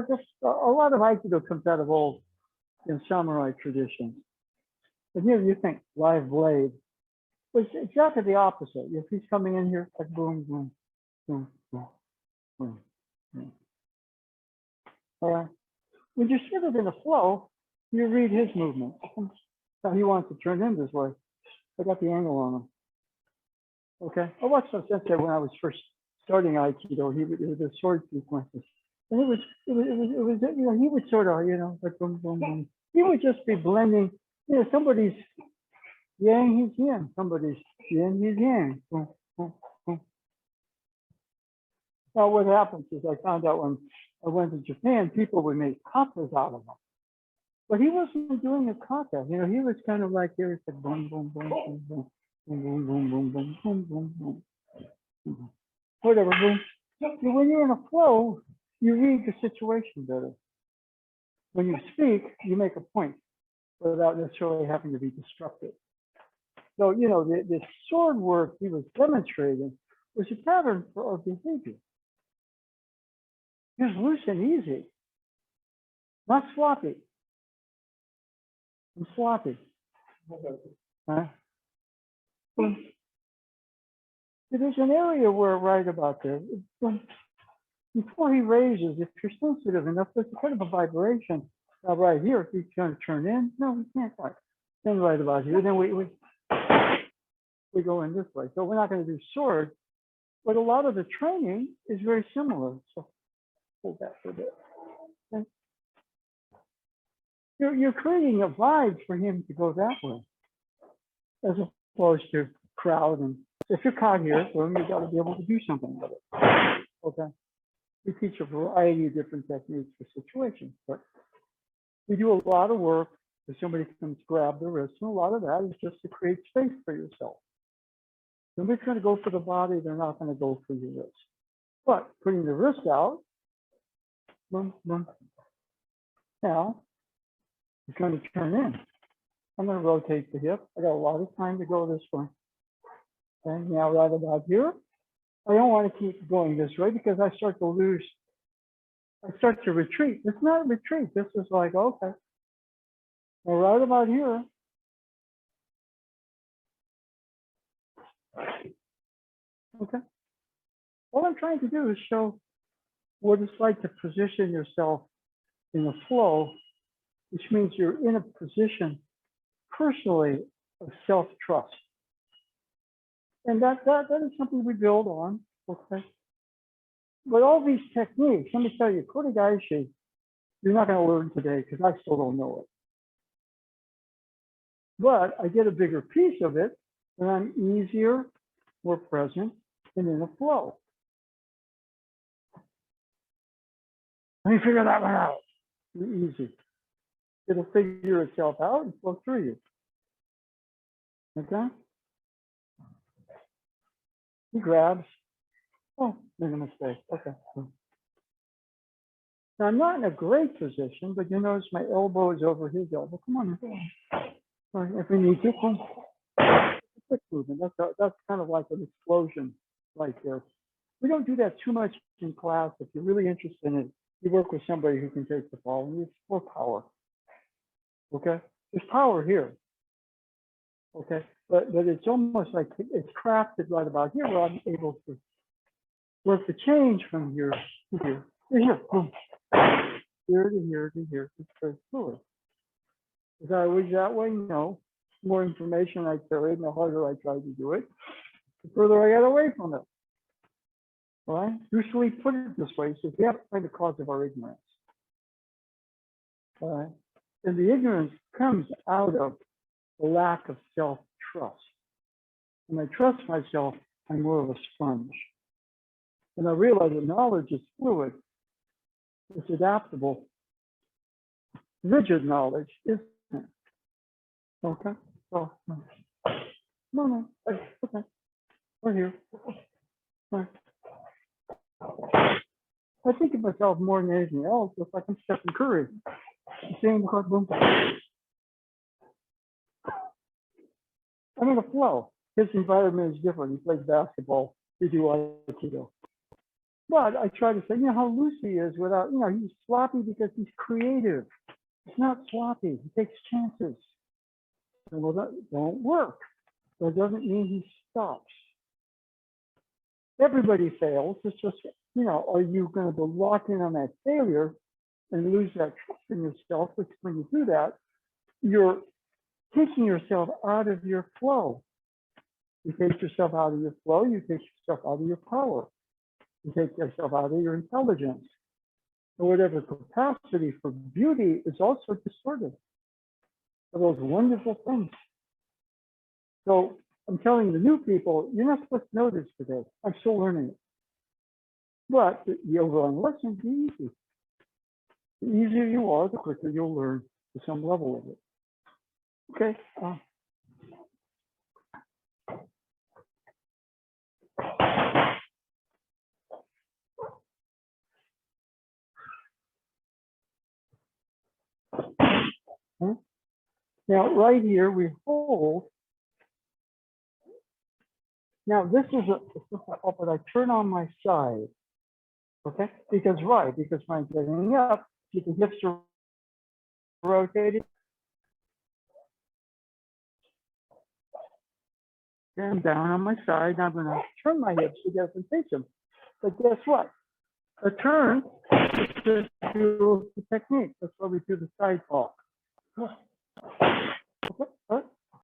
just a lot of Aikido comes out of old samurai traditions. But here you think live blade. It's exactly the opposite. If he's coming in here, like boom, boom, boom, boom, boom, boom. All right. When you're sort of in a flow, you read his movements. Now he wants to turn in this way. I got the angle on him. Okay. I watched some sensei when I was first starting Aikido. He would do the sword sequences, and it was you know, he would sort of, you know, like boom, boom, boom. He would just be blending. You know, somebody's yang, he's yin. Somebody's yin, he's yang. Boom, boom, boom. Now what happens is I found out when I went to Japan, people would make katas out of them. But he wasn't doing a kata. You know, he was kind of like, here, it's like boom, boom, boom, boom, boom, boom, boom, boom, boom, boom, boom, boom, boom. Whatever, boom. When you're in a flow, you read the situation better. When you speak, you make a point without necessarily having to be destructive. So, you know, the sword work he was demonstrating was a pattern for our behavior. It was loose and easy, not sloppy. I'm sloppy. Huh? There's an area where right about there. Before he raises, if you're sensitive enough, there's a kind of a vibration. Now right here, if he's trying to turn in, no, we can't quite. Then right about here, then we go in this way. So we're not going to do sword, but a lot of the training is very similar. So hold that for a bit. Okay. You're creating a vibe for him to go that way, as opposed to crowd. And if you're caught here, well, you got to be able to do something with it. Okay. We teach a variety of different techniques for situations, but we do a lot of work if somebody comes grab the wrist, and a lot of that is just to create space for yourself. Somebody's going to go for the body, they're not going to go for your wrist. But putting the wrist out, boom, boom. Now, it's going to turn in. I'm going to rotate the hip. I got a lot of time to go this way. And now right about here, I don't want to keep going this way because I start to lose. I start to retreat. It's not a retreat. This is like, okay. Now right about here. Okay. All I'm trying to do is show what it's like to position yourself in a flow, which means you're in a position personally of self-trust. And that is something we build on, okay? But all these techniques, let me tell you, Kotegaeshi, you're not going to learn today because I still don't know it. But I get a bigger piece of it, and I'm easier, more present, and in a flow. Let me figure that one out. Easy. It'll figure itself out and flow through you. Okay? He grabs. Oh, made a mistake. Okay. Now I'm not in a great position, but you notice my elbow is over his elbow. Come on. Right, if we need to, quick movement. That's kind of like an explosion right there. We don't do that too much in class. If you're really interested in it, you work with somebody who can take the ball and you explore power. Okay, there's power here. Okay, but it's almost like it's crafted right about here where I'm able to work the change from here to here to here, boom. Here to here to here. It's very fluid. Is that always that way? No. The more information I carried, the harder I tried to do it, the further I got away from it. All right? Usually put it this way, so we have to find the cause of our ignorance. All right? And the ignorance comes out of the lack of self-trust. When I trust myself, I'm more of a sponge. And I realize that knowledge is fluid, it's adaptable. Rigid knowledge isn't. Okay? So, no. Okay. We're here. Right. I think of myself more than anything else, just like I'm Stephen Curry. Same boom. I'm in a flow. His environment is different. He plays basketball. We do Aikido. But I try to say, you know, how loose he is without, you know, he's sloppy because he's creative. He's not sloppy. He takes chances. And well, that won't work. That doesn't mean he stops. Everybody fails. It's just, you know, are you going to go lock in on that failure and lose that trust in yourself? Which when you do that, you're taking yourself out of your flow. You take yourself out of your flow, you take yourself out of your power. You take yourself out of your intelligence. Or whatever capacity for beauty is also distorted. For those wonderful things. So I'm telling the new people, you're not supposed to know this today. I'm still learning it. But the overall lesson is easy. The easier you are, the quicker you'll learn to some level of it. Okay. Now, right here, we hold. Now, this is but I turn on my side. Okay? Because when I'm getting up, you can hips are rotated. And I'm down on my side. Now I'm going to turn my hips together and face them. But guess what? A turn is just do the technique. That's why we do the side walk. Okay.